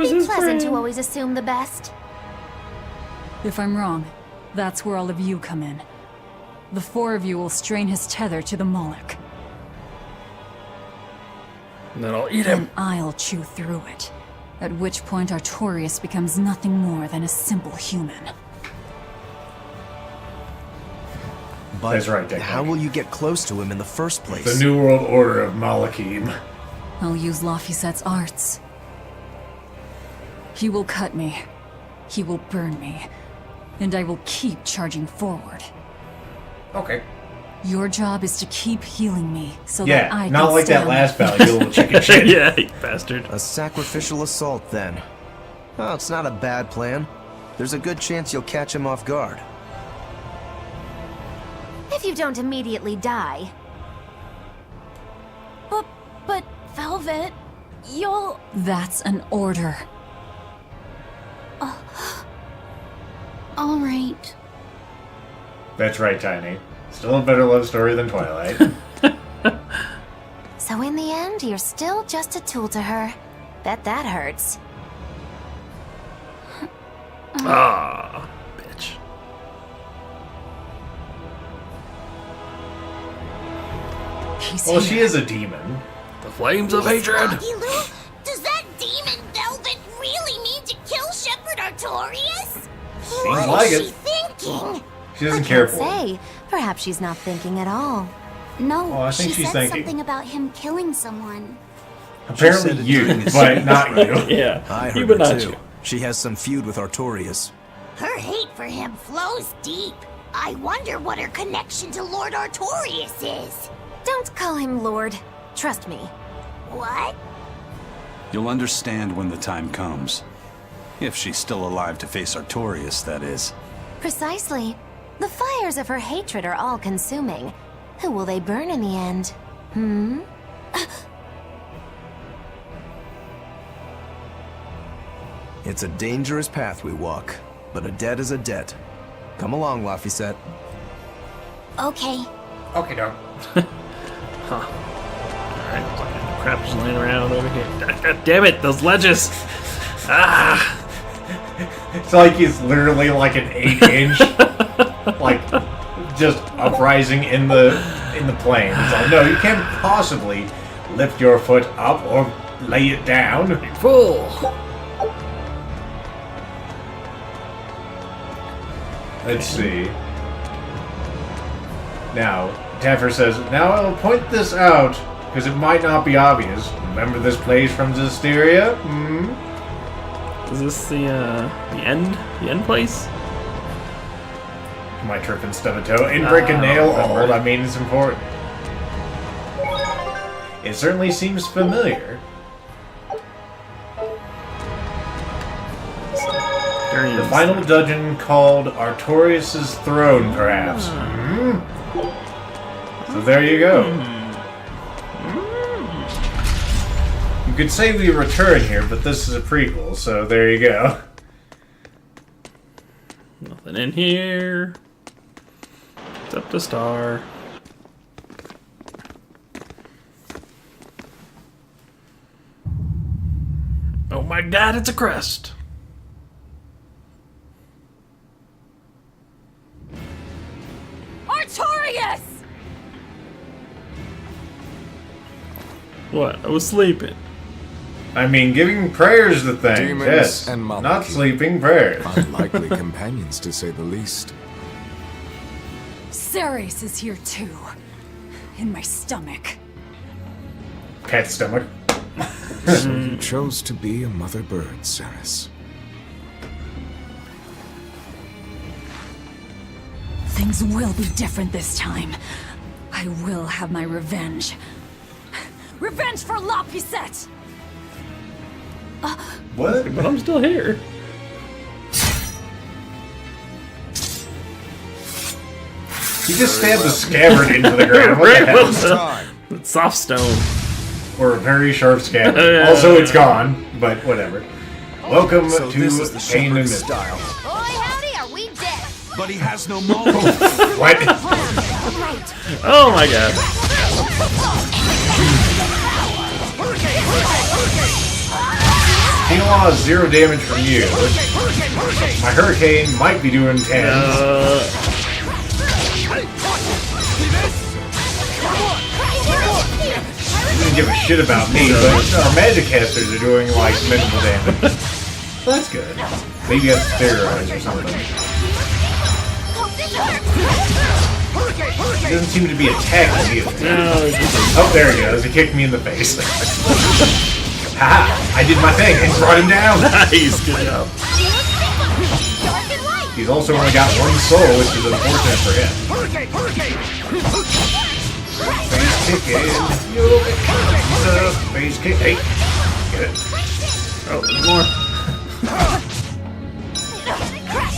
was his pleasant friend. to always assume the best. If I'm wrong, that's where all of you come in. The four of you will strain his tether to the Moloch. And then I'll eat him. And I'll chew through it. At which point Artorias becomes nothing more than a simple human. But That's right, Declan. how will you get close to him in the first place? The New World Order of Malachim. I'll use Laphicet's arts. He will cut me. He will burn me. And I will keep charging forward. Okay. Your job is to keep healing me so that I Yeah, can not like stay that on last my battle, you little chicken shit. Yeah, you bastard. A sacrificial assault, then. Oh, it's not a bad plan. There's a good chance you'll catch him off guard. If you don't immediately die. But Velvet, you'll... That's an order. All right. That's right, Tiny. Still a better love story than Twilight. So in the end, you're still just a tool to her. Bet that hurts. Ah, bitch. He's Well, here. she is a demon. The flames of hatred. Foggy Lou, does that demon Velvet really mean to kill Shepherd Artorias? Seems What like is it. she thinking? She doesn't care Can't for him. say. Perhaps she's not thinking at all. No, Oh, I think she she's said thinking. something about him killing someone. Apparently She said it you, during his but not you. Yeah, I you heard but her not too. you. She has some feud with Artorias. Her hate for him flows deep. I wonder what her connection to Lord Artorias is. Don't call him Lord. Trust me. What? You'll understand when the time comes. If she's still alive to face Artorias, that is. Precisely. The fires of her hatred are all-consuming. Who will they burn in the end? It's a dangerous path we walk, but a debt is a debt. Come along, Laphicet. Okay. Okay, dog. Alright, crap just laying around over here. God damn it, those ledges! Ah! It's like he's literally like an 8-inch, like just uprising in the plane. It's like, no, you can't possibly lift your foot up or lay it down. Full! Let's see. Now, Taffer says, now I'll point this out, because it might not be obvious. Remember this place from Zephyrium? Is this the end? The end place? Am I tripping, stub a toe? In brick and nail old, I mean it's important. It certainly seems familiar. The final dungeon called Artorias' Throne, perhaps. So there you go. You could say we return here, but this is a prequel, so there you go. Nothing in here. Except a star. Oh my god, it's a crest! Artorias! What? I was sleeping. I mean, giving prayers to things, Demons yes. and Not Malachim. sleeping prayers. Unlikely companions, to say the least. Ceres is here too. In my stomach. Pet stomach. So you chose to be a mother bird, Ceres. Things will be different this time. I will have my revenge. Revenge for Laphicet! What? But I'm still here. He just stabbed the scabbard into the ground. What the Right, hell? well, it's soft stone. Or a very sharp scabbard. Yeah. Also, it's gone, but whatever. Welcome So to this is the Pain and shepherd's Mystery. style. Boy, howdy, are we dead? But he has no motive. What? Oh my god. Law is 0 damage from you. My Hurricane might be doing 10. Didn't give a shit about me, but our magic casters are doing like minimal damage. Well, that's good. Maybe I have to steroids or something. He doesn't seem to be attacking either. Oh, there he goes. He kicked me in the face. Haha! I did my thing and brought him down! Nice, good job. He's also only got 1 soul, which is unfortunate for him. Face kicking. Face kick. Hey! Get it. Oh, there's more.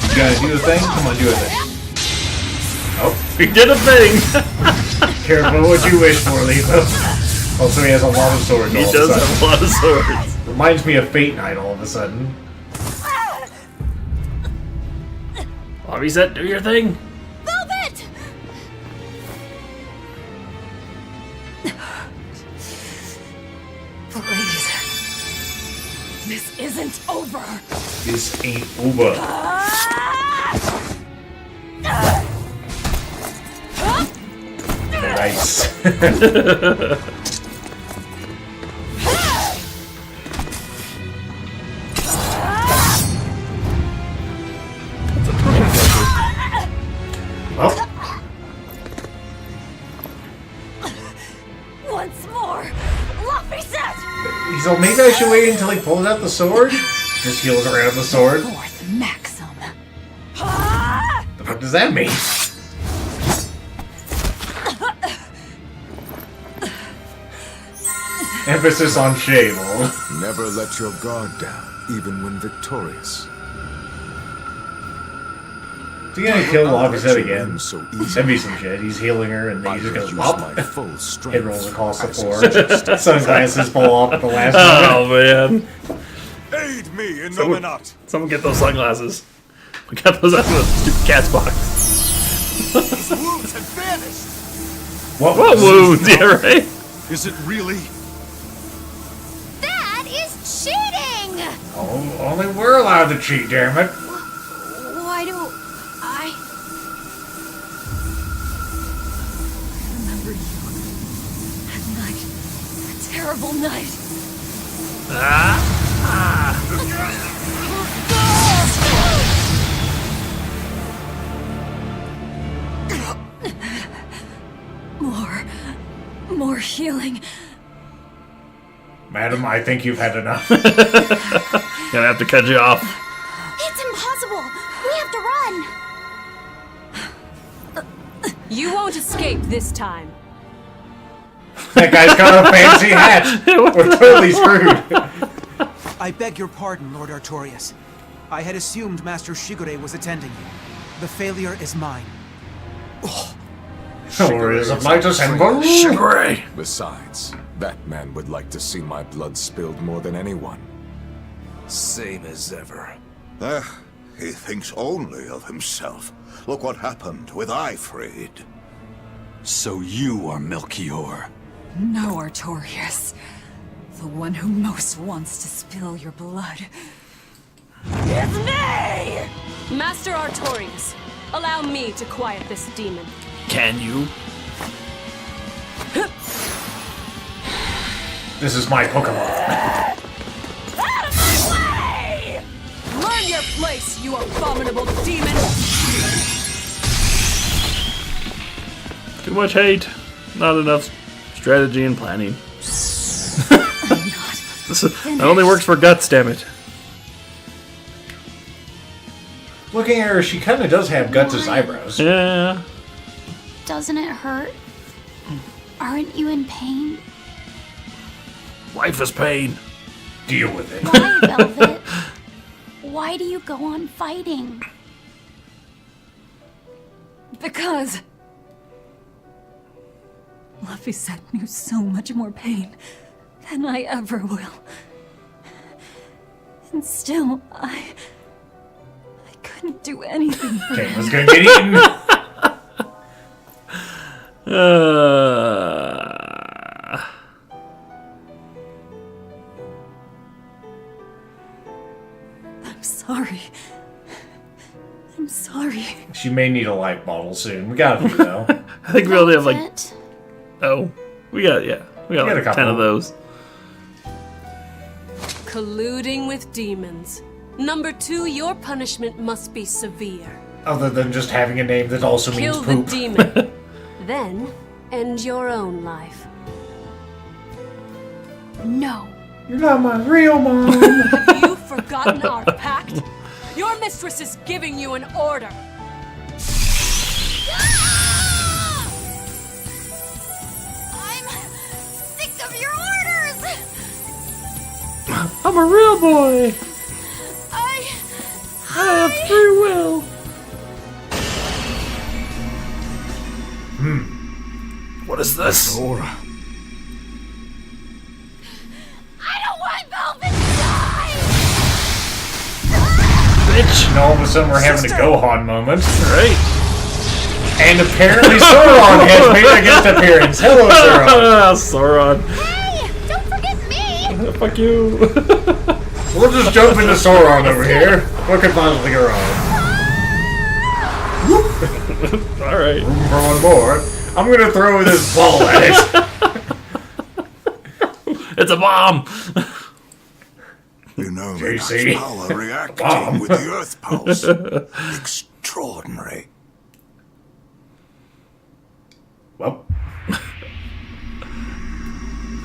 You gonna do the thing? Come on, do a thing. Oh, We did a thing! careful what you wish for, Letho. Also, he has a lot of swords. He all does of a have a lot of swords. sudden. Reminds me of Fate Night all of a sudden. Lobby set, do your thing. Velvet! Please. This isn't over. This ain't over. Nice. Oh, Once more. Luffy set! so maybe I should wait until he pulls out the sword? Just heals around the sword? Fourth Maxim. The fuck does that mean? Emphasis on Shavel. Never let your guard down, even when victorious. Is he gonna kill Lobby's head again? So Send me some shit. He's healing her and then he just goes pop. my full strength. Head rolls across the floor. Sunglasses fall off at the last Oh, moment. man. Aid me in Someone- Nominat! Someone get those sunglasses. We got those out of the stupid cat's box. His wounds have vanished! What What was wounds? Yeah, right? Is it really? That is cheating! Oh, only we're allowed to cheat, damn it. Why do I... Remember you. That night. That terrible night. More healing. Madam, I think you've had enough. Gonna have to cut you off. It's impossible! We have to run! You won't escape this time. That guy's got a fancy hat. We're totally screwed. I beg your pardon, Lord Artorias. I had assumed Master Shigure was attending you. The failure is mine. Or is it like December? Shigure! Besides, that man would like to see my blood spilled more than anyone. Same as ever. He thinks only of himself. Look what happened with Ifrid. So you are Melchior. No, Artorias. The one who most wants to spill your blood. It's me! Master Artorias, allow me to quiet this demon. Can you? This is my Pokemon. Out of my way! Learn your place, you abominable demon! Too much hate. Not enough strategy and planning. That only works for guts, damn it. Looking at her, she kind of does have Guts' eyebrows. Yeah. Doesn't it hurt? Aren't you in pain? Life is pain. Deal with it. Why, Velvet? Why do you go on fighting? Because Laphicet knew so much more pain than I ever will. And still, I couldn't do anything for Kate him. was gonna get eaten. sorry. I'm sorry. She may need a life bottle soon. We got a few, though. I think we only have like... Velvet. Oh. We got got like a couple. 10 of those. Colluding with demons. Number 2, your punishment must be severe. Other than just having a name that also means Kill the poop. demon. Then, end your own life. No. You're not my real mom. Have you forgotten our pact? Your mistress is giving you an order. I'm sick of your orders! I'm a real boy. I I have free will. What is this? Aura. I don't want Velvet to die! Bitch. And all of a sudden we're having a Gohan moment. Right. And apparently Sauron has made a guest appearance. Hello, Sauron. Sauron. Hey! Don't forget me! Fuck you. We'll just jump into Sauron over here. What could possibly go wrong? Alright. Room for one more. I'm gonna throw this ball at it. It's a bomb. You know, JC. Minot's power reacting Bomb. with the Earth Pulse. Extraordinary. Well,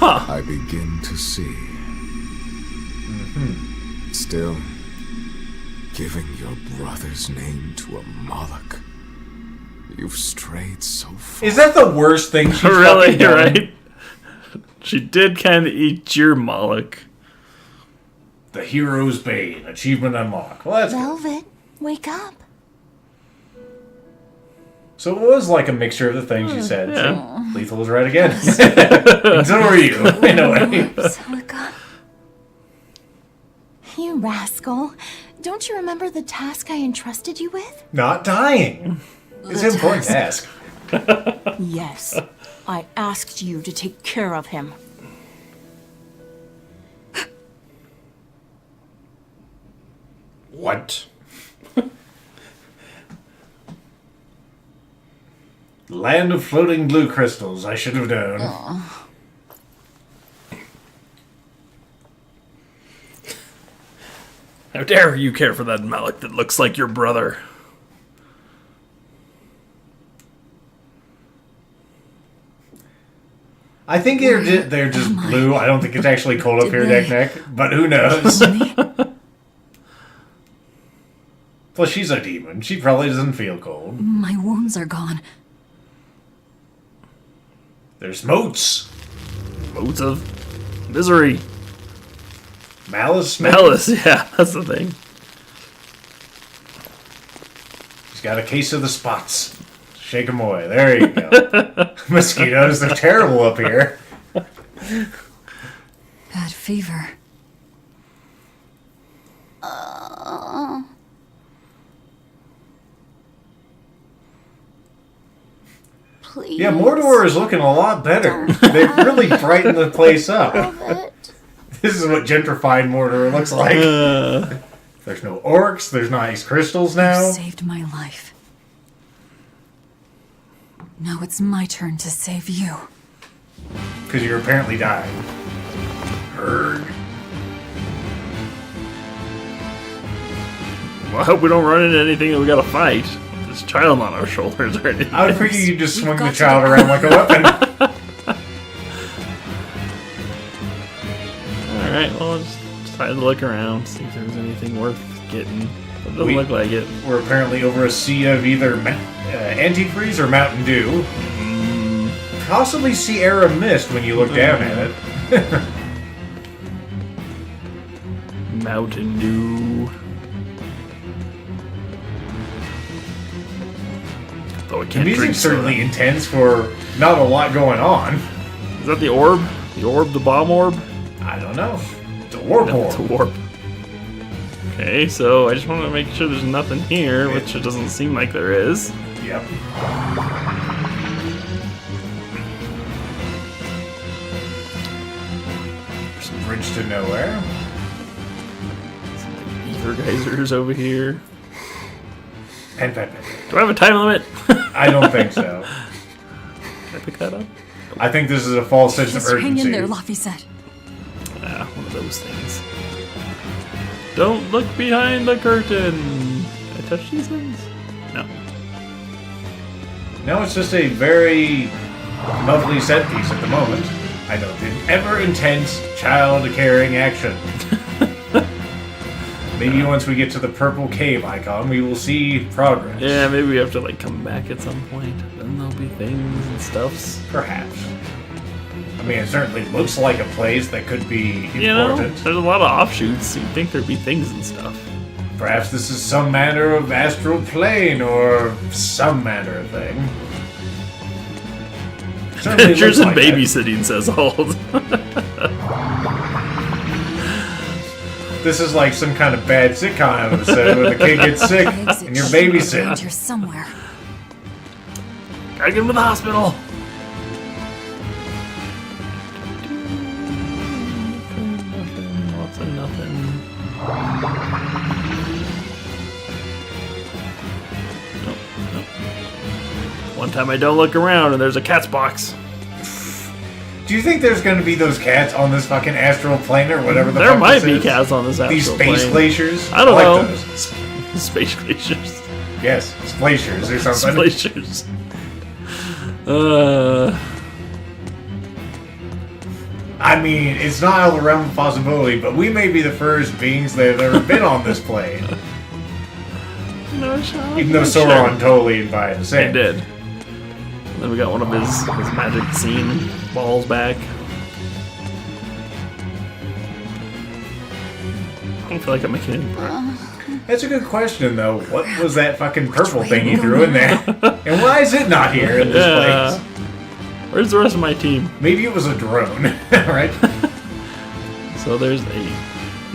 I begin to see. Still, giving your brother's name to a Moloch. You've strayed so far. is that the worst thing she's Really, fucking done? right? She did kind of eat your Moloch. The Hero's Bane. Achievement unlocked. Well, that's good. Velvet, wake up. So it was like a mixture of the things you said. Yeah. See? Lethal was right again. And so are you, in a way. Celica. You rascal. Don't you remember the task I entrusted you with? Not dying. It's an important task. Yes. I asked you to take care of him. What? Land of floating blue crystals. I should have known. How dare you care for that Moloch that looks like your brother? I think they're just blue. I don't think it's actually cold up here, neck. But who knows? Plus, she's a demon. She probably doesn't feel cold. My wounds are gone. There's moats. Modes of misery. Malice. Malice, yeah, that's the thing. She's got a case of the spots. Shake them away. There you go. Mosquitoes, they're terrible up here. Bad fever. Please. Yeah, Mordor is looking a lot better. They've really brightened the place up. Velvet. This is what gentrified Mordor looks like. There's no orcs, there's no ice crystals now. You saved my life. Now it's my turn to save you. Because you're apparently dying. Urgh. Well, I hope we don't run into anything that we gotta fight. This child on our shoulders or anything. I would figure you just swing the got to child get around like a weapon. Alright, well, I'll just try to look around, see if there's anything worth getting. It doesn't We- look like it. We're apparently over a sea of either antifreeze or Mountain Dew. Possibly Sierra Mist when you look down at it. Mountain Dew. Though I The can't drink music's soda. certainly intense for not a lot going on. Is that the orb? The orb, the bomb orb? I don't know. It's a warp No, it's a orb. warp. Okay, so I just want to make sure there's nothing here, which it doesn't seem like there is. Yep. There's a bridge to nowhere. Ether geysers over here. Pen. Do I have a time limit? I don't think so. Can I pick that up? I think this is a false sense of Just hang urgency. in there, Laphicet. Ah, one of those things. Don't look behind the curtain. Can I touch these things? No. No, it's just a very lovely set piece at the moment. I know, the ever intense, child-caring action. Maybe once we get to the purple cave icon, we will see progress. Yeah, maybe we have to like come back at some point. Then there'll be things and stuffs. Perhaps. I mean, it certainly looks like a place that could be important. You know, there's a lot of offshoots. You'd think there'd be things and stuff. Perhaps this is some manner of astral plane or some manner of thing. Certainly Pictures looks and like that. babysitting, says Hold. This is like some kind of bad sitcom episode where the kid gets sick Exit and you're should be around babysitting. here somewhere. Gotta get him to the hospital. Nothing, lots of nothing. Nope, nope. One time I don't look around and there's a cat's box. Do you think there's going to be those cats on this fucking astral plane or whatever the There fuck might this be is? cats on this These astral space plane. glaciers? I don't like know. Those. Space glaciers. Yes, glaciers or something. Glaciers. I mean, it's not out of the realm of possibility, but we may be the first beings that have ever been on this plane. No shot. Even though Sure. Sauron totally invited us He in. did. And then we got one of his magic scene balls back. I don't feel like I'm making any progress. That's a good question, though. What was that fucking purple thing you threw in there? And why is it not here in this place? Where's the rest of my team? Maybe it was a drone, right? So there's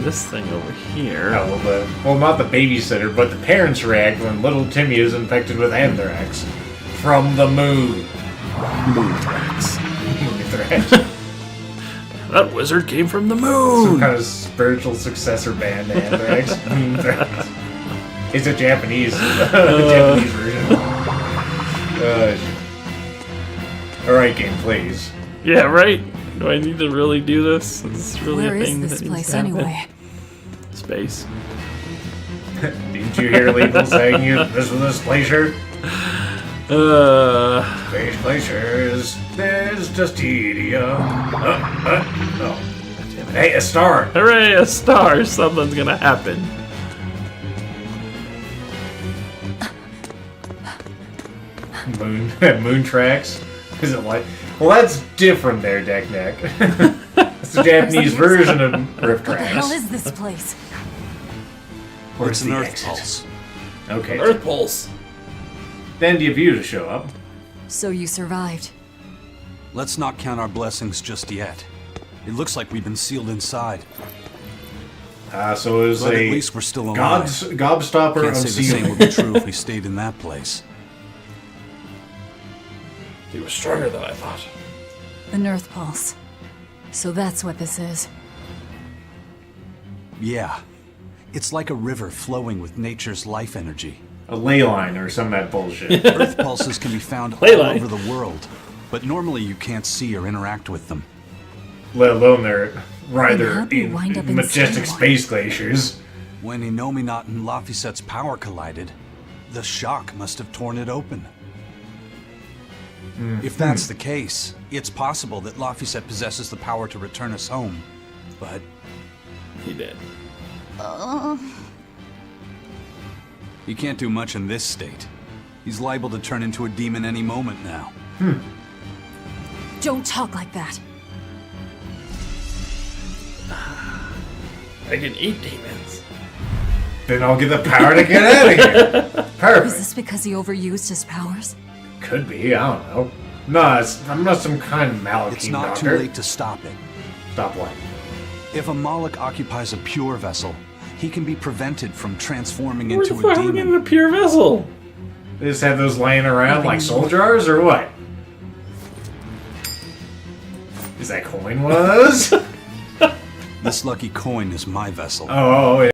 this thing over here. Oh, well, not the babysitter, but the parents react when little Timmy is infected with anthrax. From the moon. Moonthrax. Moonthrax. That wizard came from the Some moon. kind of spiritual successor band to Anthrax. Moonthrax. It's a Japanese, Japanese version. Alright, game, please. Yeah, right? Do I need to really do this? Is this really Where a is thing this that needs place to happen? anyway? Space. Didn't you hear Lethal saying this was a glacier? Space glaciers, there's just tedium. Oh. Hey, a star! Hooray, a star! Something's gonna happen. Moon tracks? Is it like... Well, that's different there, Deck Neck. It's the Japanese version of Rift What the hell Tracks. is this place? Where's It's an the Earth exit? pulse. Okay. Earth pulse. Then do you view to show up? So you survived. Let's not count our blessings just yet. It looks like we've been sealed inside. So it was But a at least we're still alive. gobstopper Can't of say the same sealing. would be true if we stayed in that place. He was stronger than I thought. An Earth pulse. So that's what this is. Yeah. It's like a river flowing with nature's life energy. A ley line or some of that bullshit. Earth pulses can be found all Leyline. over the world, but normally you can't see or interact with them. Let alone their And rather how'd we wind up in majestic Stillwater? space glaciers. When Inominat and Laphicet's power collided, the shock must have torn it open. If that's the case, it's possible that Laphicet possesses the power to return us home, but He did. he can't do much in this state. He's liable to turn into a demon any moment now. Don't talk like that. I can eat demons. Then I'll get the power to get out of here. Is Perfect. this because he overused his powers? Could be, I don't know. No, I'm not some kind of Malachine It's not doctor. too late to stop it. Stop what? If a Moloch occupies a pure vessel, he can be prevented from transforming Where the into fuck a are we getting demon. a pure vessel? They just have those laying around like soul jars or what? Is that coin was? This lucky coin is my vessel. Oh, yeah.